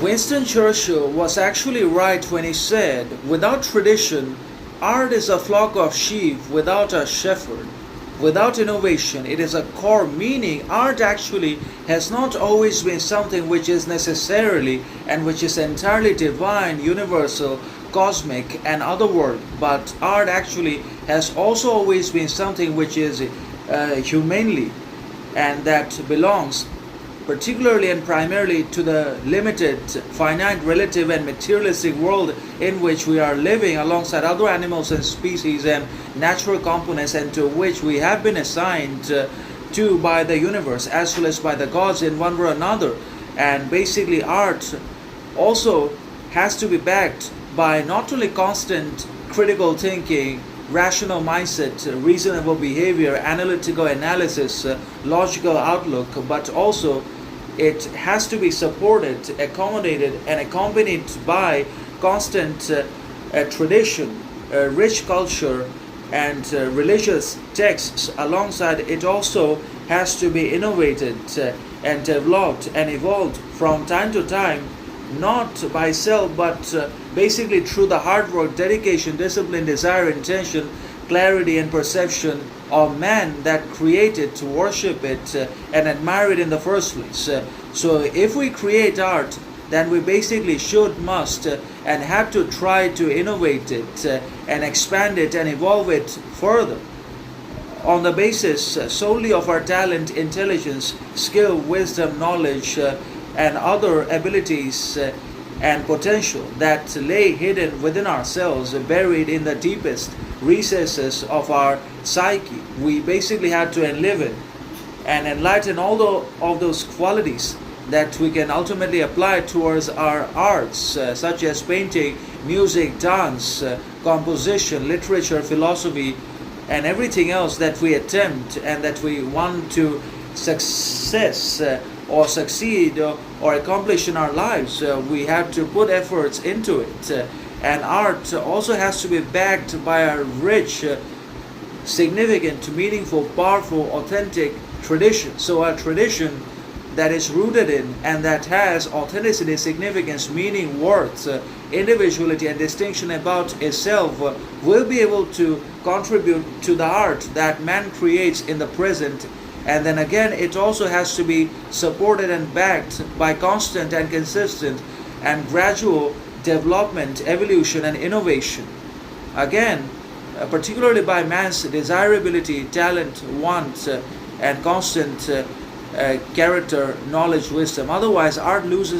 Winston Churchill was actually right when he said, without tradition, art is a flock of sheep without a shepherd. Without innovation, it is a core, meaning art actually has not always been something which is necessarily and which is entirely divine, universal, cosmic, and otherworldly, but art actually has also always been something which is humanly and that belongs particularly and primarily to the limited, finite, relative, and materialistic world in which we are living alongside other animals and species and natural components, and to which we have been assigned to by the universe as well as by the gods in one way or another. And basically, art also has to be backed by not only constant critical thinking, rational mindset, reasonable behavior, analytical analysis, logical outlook, but also it has to be supported, accommodated, and accompanied by constant tradition, rich culture, and religious texts. Alongside it also has to be innovated and developed and evolved from time to time, not by itself, but basically through the hard work, dedication, discipline, desire, intention, clarity, and perception of man that created to worship it and admire it in the first place. So if we create art, then we basically should, must, and have to try to innovate it and expand it and evolve it further on the basis solely of our talent, intelligence, skill, wisdom, knowledge, and other abilities and potential that lay hidden within ourselves, buried in the deepest recesses of our psyche. We basically had to enliven and enlighten all of those qualities that we can ultimately apply towards our arts, such as painting, music, dance, composition, literature, philosophy, and everything else that we attempt and that we want to succeed or accomplish in our lives. We have to put efforts into it. And art also has to be backed by a rich, significant, meaningful, powerful, authentic tradition. So a tradition that is rooted in and that has authenticity, significance, meaning, worth, individuality, and distinction about itself will be able to contribute to the art that man creates in the present. And then again, it also has to be supported and backed by constant and consistent and gradual development, evolution, and innovation. Again, particularly by man's desirability, talent, want, and constant character, knowledge, wisdom. Otherwise, art loses